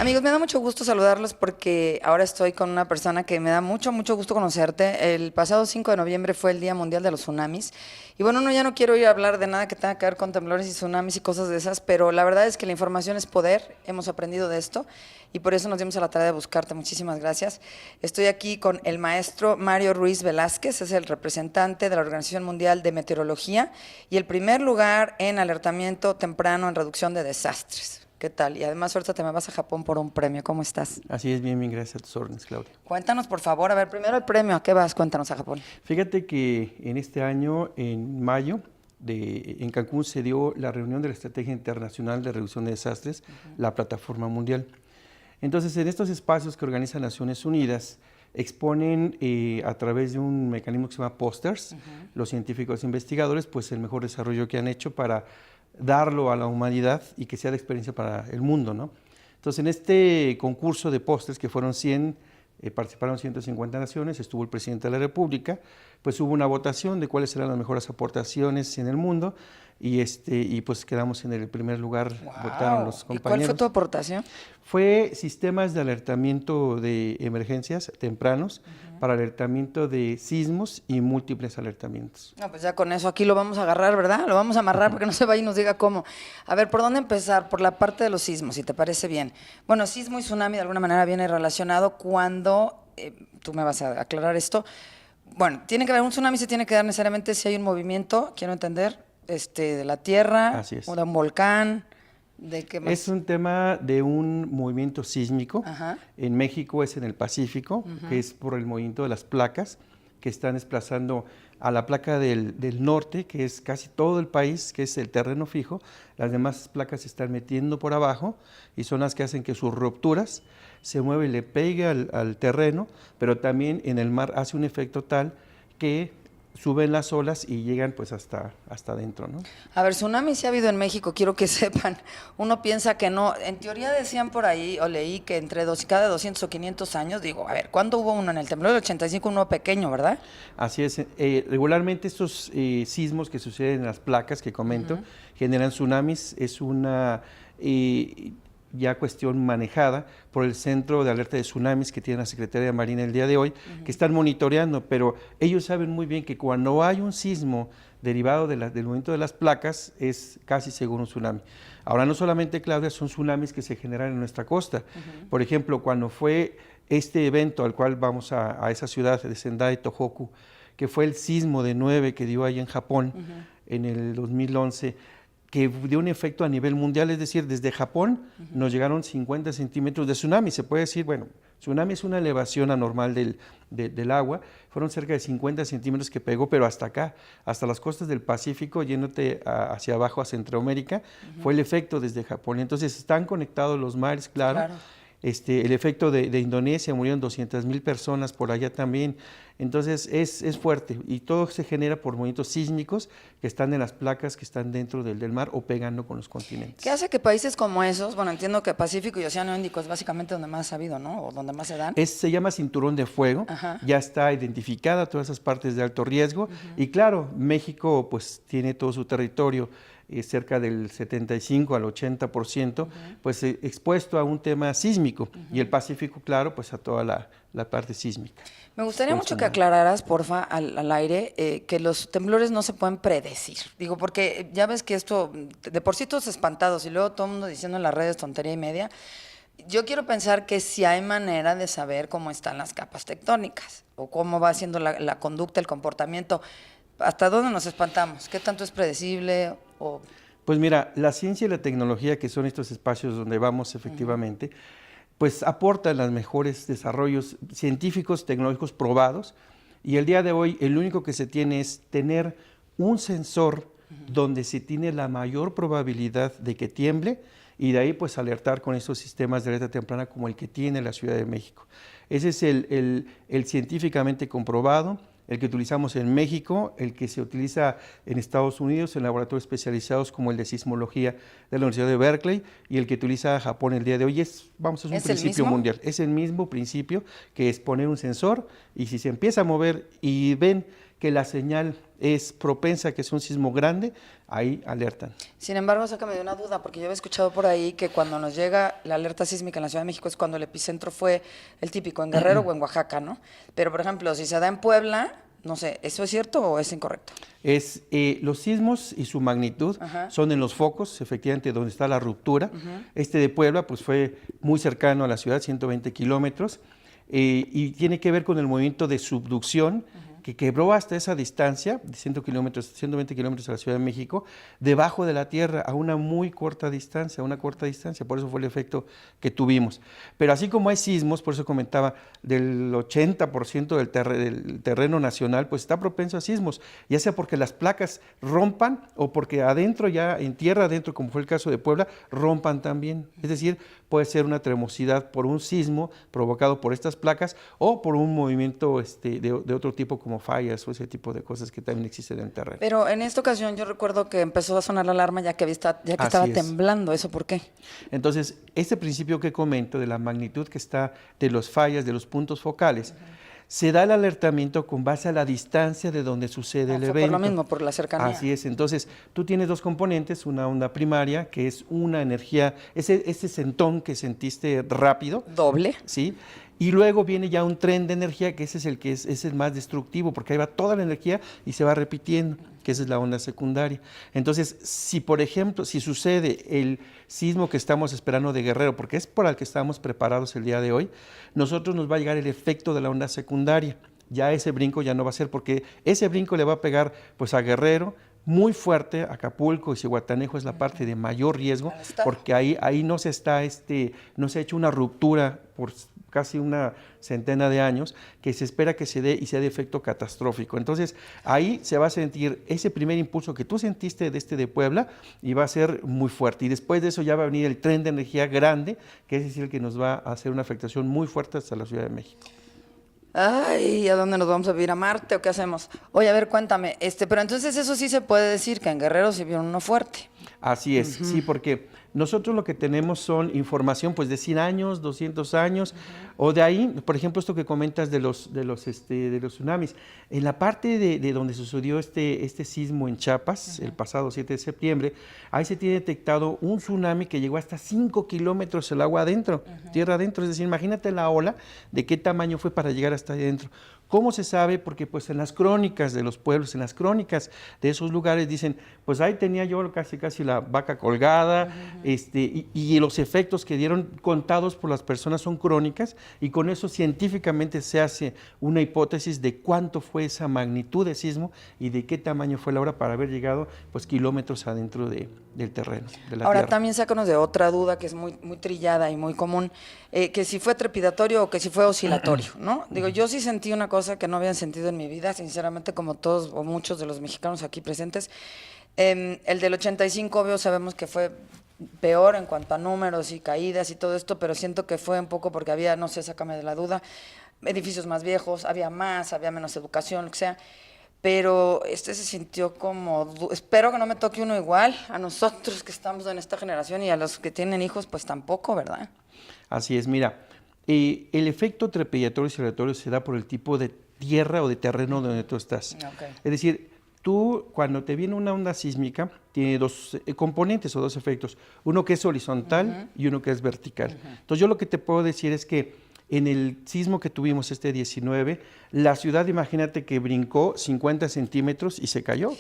Amigos, me da mucho gusto saludarlos porque ahora estoy con una persona que me da mucho gusto conocerte. El pasado 5 de noviembre fue el Día Mundial de los Tsunamis. Y bueno, ya no quiero ir a hablar de nada que tenga que ver con temblores y tsunamis y cosas de esas, pero la verdad es que la información es poder. Hemos aprendido de esto y por eso nos dimos a la tarea de buscarte. Muchísimas gracias. Estoy aquí con el maestro Mario Ruiz Velázquez, es el representante de la Organización Mundial de Meteorología y el primer lugar en alertamiento temprano en reducción de desastres. ¿Qué tal? Y además ahorita te me vas a Japón por un premio. ¿Cómo estás? Así es, bien, gracias a tus órdenes, Claudia. Cuéntanos, por favor. A ver, primero el premio. ¿A qué vas? Cuéntanos a Japón. Fíjate que en este año, en mayo, en Cancún se dio la reunión de la Estrategia Internacional de Reducción de Desastres, la Plataforma Mundial. Entonces, en estos espacios que organiza Naciones Unidas, exponen a través de un mecanismo que se llama pósters, los científicos e investigadores, pues el mejor desarrollo que han hecho para darlo a la humanidad y que sea de experiencia para el mundo, ¿no? Entonces, en este concurso de pósters, que fueron 100, participaron 150 naciones, estuvo el presidente de la República, pues hubo una votación de cuáles eran las mejores aportaciones en el mundo y pues quedamos en el primer lugar, votaron los compañeros. ¿Y cuál fue tu aportación? Fue sistemas de alertamiento de emergencias tempranos para alertamiento de sismos y múltiples alertamientos. No, pues ya con eso aquí lo vamos a agarrar, ¿verdad? Lo vamos a amarrar porque no se vaya y nos diga cómo. A ver, ¿por dónde empezar? Por la parte de los sismos, si te parece bien. Bueno, sismo y tsunami de alguna manera viene relacionado cuando, tú me vas a aclarar esto, bueno, tiene que haber un tsunami, se tiene que dar necesariamente si hay un movimiento, quiero entender, de la tierra, o de un volcán. ¿De qué más? Es un tema de un movimiento sísmico. En México es en el Pacífico, que es por el movimiento de las placas que están desplazando a la placa del norte, que es casi todo el país, que es el terreno fijo. Las demás placas se están metiendo por abajo y son las que hacen que sus rupturas se mueva y le pegue al terreno, pero también en el mar hace un efecto tal que suben las olas y llegan pues hasta adentro, ¿no? A ver, tsunami sí ha habido en México, quiero que sepan. Uno piensa que no. En teoría decían por ahí, o leí que cada 200 o 500 años, digo, a ver, ¿cuándo hubo uno? En el temblor del 85, uno pequeño, ¿verdad? Así es. Regularmente estos sismos que suceden en las placas que comento generan tsunamis. Es una ya cuestión manejada por el Centro de Alerta de Tsunamis que tiene la Secretaría de Marina el día de hoy, que están monitoreando, pero ellos saben muy bien que cuando hay un sismo derivado del movimiento de las placas, es casi seguro un tsunami. Ahora, no solamente, Claudia, son tsunamis que se generan en nuestra costa. Por ejemplo, cuando fue este evento al cual vamos a esa ciudad de Sendai, Tohoku, que fue el sismo de 9 que dio ahí en Japón en el 2011, que dio un efecto a nivel mundial, es decir, desde Japón nos llegaron 50 centímetros de tsunami. Se puede decir, bueno, tsunami es una elevación anormal del agua, fueron cerca de 50 centímetros que pegó, pero hasta acá, hasta las costas del Pacífico, yéndote hacia abajo a Centroamérica, fue el efecto desde Japón. Entonces están conectados los mares, claro. El efecto de Indonesia, murieron 200,000 personas por allá también. Entonces es fuerte y todo se genera por movimientos sísmicos que están en las placas que están dentro del mar o pegando con los continentes. ¿Qué hace que países como esos, bueno, entiendo que Pacífico y Océano Índico es básicamente donde más ha habido, ¿no? O donde más se dan. Se llama cinturón de fuego, ya está identificada todas esas partes de alto riesgo y claro, México pues tiene todo su territorio cerca del 75 al 80%, pues expuesto a un tema sísmico y el Pacífico, claro, pues a toda la parte sísmica. Me gustaría mucho que aclararas, porfa, al aire, que los temblores no se pueden predecir. Digo, porque ya ves que esto, de por sí todos espantados y luego todo el mundo diciendo en las redes tontería y media. Yo quiero pensar que sí hay manera de saber cómo están las capas tectónicas o cómo va siendo la conducta, el comportamiento. ¿Hasta dónde nos espantamos? ¿Qué tanto es predecible? Pues mira, la ciencia y la tecnología, que son estos espacios donde vamos efectivamente, pues aportan los mejores desarrollos científicos, tecnológicos probados, y el día de hoy el único que se tiene es tener un sensor donde se tiene la mayor probabilidad de que tiemble, y de ahí pues alertar con esos sistemas de alerta temprana como el que tiene la Ciudad de México. Ese es el científicamente comprobado, el que utilizamos en México, el que se utiliza en Estados Unidos en laboratorios especializados como el de sismología de la Universidad de Berkeley y el que utiliza Japón el día de hoy. Es un principio mundial. Es el mismo principio, que es poner un sensor y si se empieza a mover y ven que la señal es propensa a que sea un sismo grande, ahí alertan. Sin embargo, sácame de una duda, porque yo había escuchado por ahí que cuando nos llega la alerta sísmica en la Ciudad de México es cuando el epicentro fue el típico, en Guerrero o en Oaxaca, ¿no? Pero, por ejemplo, si se da en Puebla, no sé, ¿eso es cierto o es incorrecto? Los sismos y su magnitud Ajá. son en los focos, efectivamente, donde está la ruptura. Este de Puebla, pues fue muy cercano a la ciudad, 120 kilómetros, y tiene que ver con el movimiento de subducción que quebró hasta esa distancia, de 120 kilómetros a la Ciudad de México, debajo de la Tierra, a una muy corta distancia, por eso fue el efecto que tuvimos. Pero así como hay sismos, por eso comentaba, del 80% del terreno nacional, pues está propenso a sismos, ya sea porque las placas rompan o porque adentro, ya en tierra adentro, como fue el caso de Puebla, rompan también. Es decir, puede ser una tremosidad por un sismo provocado por estas placas o por un movimiento de otro tipo como fallas o ese tipo de cosas que también existen en el terreno. Pero en esta ocasión yo recuerdo que empezó a sonar la alarma ya que estaba temblando. ¿Eso por qué? Entonces, este principio que comento de la magnitud que está de los fallas, de los puntos focales, se da el alertamiento con base a la distancia de donde sucede el evento. Por lo mismo, por la cercanía. Así es. Entonces, tú tienes dos componentes, una onda primaria, que es una energía, ese sentón que sentiste rápido. Doble. ¿Sí? Y luego viene ya un tren de energía, que ese es el más destructivo, porque ahí va toda la energía y se va repitiendo, que esa es la onda secundaria. Entonces, si por ejemplo, si sucede el sismo que estamos esperando de Guerrero, porque es por el que estamos preparados el día de hoy, nosotros nos va a llegar el efecto de la onda secundaria. Ya ese brinco ya no va a ser, porque ese brinco le va a pegar pues a Guerrero, muy fuerte. Acapulco y Zihuatanejo es la parte de mayor riesgo, porque ahí no se ha hecho una ruptura por casi una centena de años, que se espera que se dé y sea de efecto catastrófico. Entonces, ahí se va a sentir ese primer impulso que tú sentiste de Puebla y va a ser muy fuerte. Y después de eso ya va a venir el tren de energía grande, que es decir, el que nos va a hacer una afectación muy fuerte hasta la Ciudad de México. Ay, ¿a dónde nos vamos a vivir? ¿A Marte o qué hacemos? Oye, a ver, cuéntame, pero entonces eso sí se puede decir que en Guerrero se vio uno fuerte. Así es, sí, porque nosotros lo que tenemos son información pues de 100 años, 200 años, o de ahí, por ejemplo, esto que comentas de los tsunamis. En la parte de donde sucedió este sismo en Chiapas, el pasado 7 de septiembre, ahí se tiene detectado un tsunami que llegó hasta 5 kilómetros el agua adentro, tierra adentro. Es decir, imagínate la ola, de qué tamaño fue para llegar hasta adentro. ¿Cómo se sabe? Porque pues en las crónicas de los pueblos, en las crónicas de esos lugares dicen, pues ahí tenía yo casi la vaca colgada, y los efectos que dieron contados por las personas son crónicas, y con eso científicamente se hace una hipótesis de cuánto fue esa magnitud de sismo y de qué tamaño fue la hora para haber llegado pues kilómetros adentro del terreno, de la Ahora, tierra. también sácanos de otra duda que es muy, muy trillada y muy común, que si fue trepidatorio o que si fue oscilatorio, ¿no? Digo, yo sí sentí una cosa que no habían sentido en mi vida, sinceramente, como todos o muchos de los mexicanos aquí presentes. El del 85, obvio, sabemos que fue peor en cuanto a números y caídas y todo esto, pero siento que fue un poco porque había, no sé, sácame de la duda, edificios más viejos, había menos educación, lo que sea. Pero se sintió como, espero que no me toque uno igual, a nosotros que estamos en esta generación y a los que tienen hijos, pues tampoco, ¿verdad? Así es, mira, el efecto trepidatorio y oscilatorio se da por el tipo de tierra o de terreno donde tú estás. Okay. Es decir, tú cuando te viene una onda sísmica, tiene dos componentes o dos efectos, uno que es horizontal y uno que es vertical. Entonces yo lo que te puedo decir es que en el sismo que tuvimos 19, la ciudad, imagínate que brincó 50 centímetros y se cayó.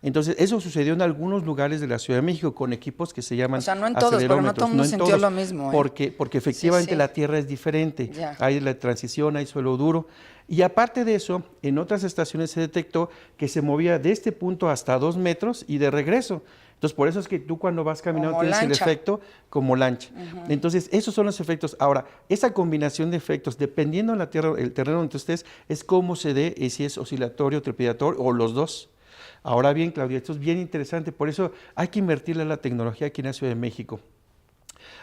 Entonces, eso sucedió en algunos lugares de la Ciudad de México con equipos que se llaman acelerómetros. O sea, no en todos, porque no todo el mundo sintió lo mismo. Porque efectivamente la tierra es diferente. Ya. Hay la transición, hay suelo duro. Y aparte de eso, en otras estaciones se detectó que se movía de este punto hasta 2 metros y de regreso. Entonces, por eso es que tú cuando vas caminando como tienes lancha. el efecto como lancha. Entonces, esos son los efectos. Ahora, esa combinación de efectos, dependiendo de la tierra, el terreno donde tú estés, es cómo se dé, si es oscilatorio, trepidatorio o los dos. Ahora bien, Claudia, esto es bien interesante, por eso hay que invertirle en la tecnología aquí en la Ciudad de México.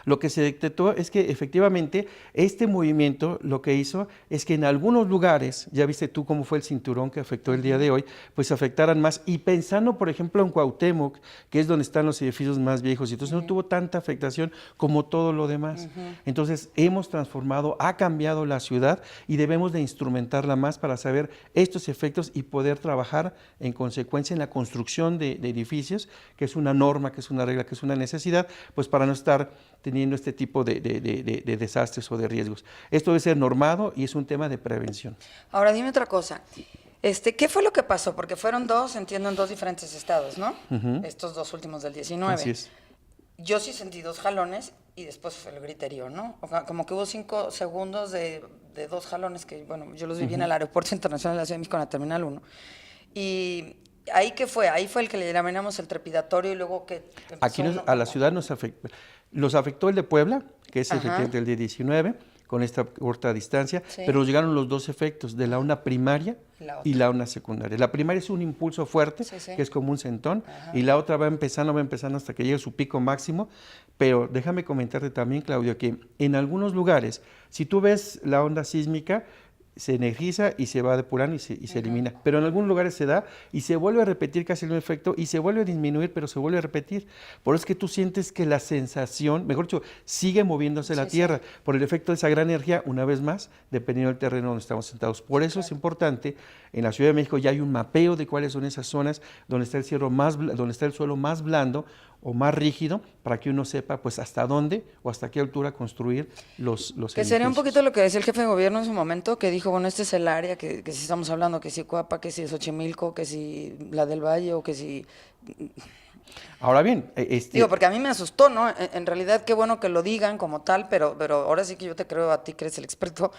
Lo que se detectó es que efectivamente este movimiento lo que hizo es que en algunos lugares, ya viste tú cómo fue el cinturón que afectó el día de hoy, pues afectaran más. Y pensando, por ejemplo, en Cuauhtémoc, que es donde están los edificios más viejos, entonces no tuvo tanta afectación como todo lo demás. Entonces hemos transformado, ha cambiado la ciudad y debemos de instrumentarla más para saber estos efectos y poder trabajar en consecuencia en la construcción de edificios, que es una norma, que es una regla, que es una necesidad, pues para no estar teniendo este tipo de desastres o de riesgos. Esto debe ser normado y es un tema de prevención. Ahora dime otra cosa. ¿Qué fue lo que pasó? Porque fueron dos, entiendo, en dos diferentes estados, ¿no? Estos dos últimos del 19. Así es. Yo sí sentí dos jalones y después fue el griterío, ¿no? O sea, como que hubo 5 segundos de dos jalones que, bueno, yo los viví en el Aeropuerto Internacional de la Ciudad de México, en la Terminal 1. Y ¿ahí qué fue? Ahí fue el que le denominamos el trepidatorio y luego que... Aquí a la ciudad los afectó el de Puebla, que es efectivamente el de 19, con esta corta distancia, pero llegaron los dos efectos, de la onda primaria y la onda secundaria. La primaria es un impulso fuerte, que es como un centón, y la otra va empezando hasta que llegue a su pico máximo, pero déjame comentarte también, Claudio, que en algunos lugares, si tú ves la onda sísmica, se energiza y se va depurando y se elimina. Pero en algunos lugares se da y se vuelve a repetir casi el mismo efecto y se vuelve a disminuir, pero se vuelve a repetir. Por eso es que tú sientes que la sensación, mejor dicho, sigue moviéndose la Tierra por el efecto de esa gran energía, una vez más, dependiendo del terreno donde estamos sentados. Por eso es importante, en la Ciudad de México ya hay un mapeo de cuáles son esas zonas donde está donde está el suelo más blando o más rígido, para que uno sepa pues hasta dónde o hasta qué altura construir los edificios. Que sería un poquito lo que decía el jefe de gobierno en su momento, que dijo, bueno, este es el área que si estamos hablando, que si Coapa, que si Xochimilco, que si la del Valle o que si... Ahora bien, digo, porque a mí me asustó, ¿no? En realidad, qué bueno que lo digan como tal, pero ahora sí que yo te creo a ti, que eres el experto,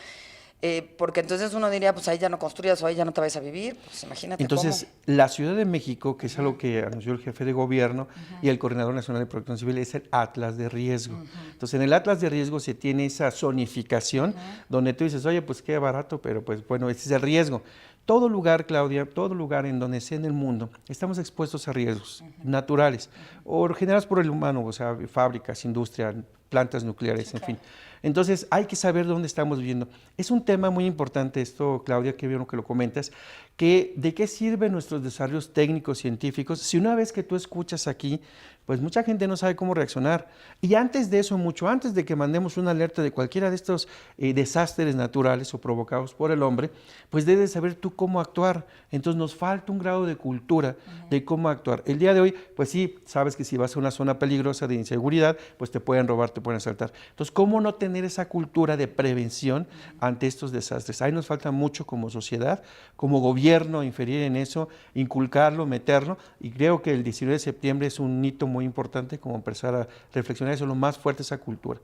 porque entonces uno diría, pues ahí ya no construyas o ahí ya no te vayas a vivir, pues imagínate. Entonces, la Ciudad de México, que es algo que anunció el jefe de gobierno y el Coordinador Nacional de Protección Civil, es el Atlas de Riesgo. Entonces, en el Atlas de Riesgo se tiene esa zonificación donde tú dices, oye, pues qué barato, pero pues bueno, este es el riesgo. Todo lugar, Claudia, todo lugar en donde sea en el mundo, estamos expuestos a riesgos naturales o generados por el humano, o sea, fábricas, industria, plantas nucleares, en fin. Entonces, hay que saber dónde estamos viviendo. Es un tema muy importante esto, Claudia, qué bueno que lo comentas, que de qué sirven nuestros desarrollos técnicos, científicos, si una vez que tú escuchas aquí, pues mucha gente no sabe cómo reaccionar. Y antes de eso, mucho antes de que mandemos una alerta de cualquiera de estos desastres naturales o provocados por el hombre, pues debes saber tú cómo actuar. Entonces nos falta un grado de cultura de cómo actuar. El día de hoy, pues sí, sabes que si vas a una zona peligrosa de inseguridad, pues te pueden robar, te pueden asaltar. Entonces, ¿cómo no tener esa cultura de prevención ante estos desastres? Ahí nos falta mucho como sociedad, como gobierno, inferir en eso, inculcarlo, meterlo, y creo que el 19 de septiembre es un hito muy importante como empezar a reflexionar eso, lo más fuerte esa cultura.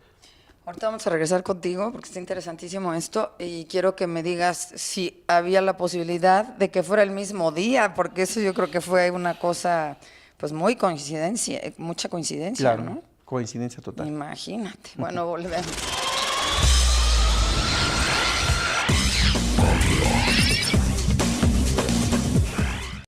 Ahorita vamos a regresar contigo porque está interesantísimo esto y quiero que me digas si había la posibilidad de que fuera el mismo día, porque eso yo creo que fue una cosa pues muy coincidencia, mucha coincidencia, claro, ¿no? Coincidencia total. Imagínate. Bueno, volvemos.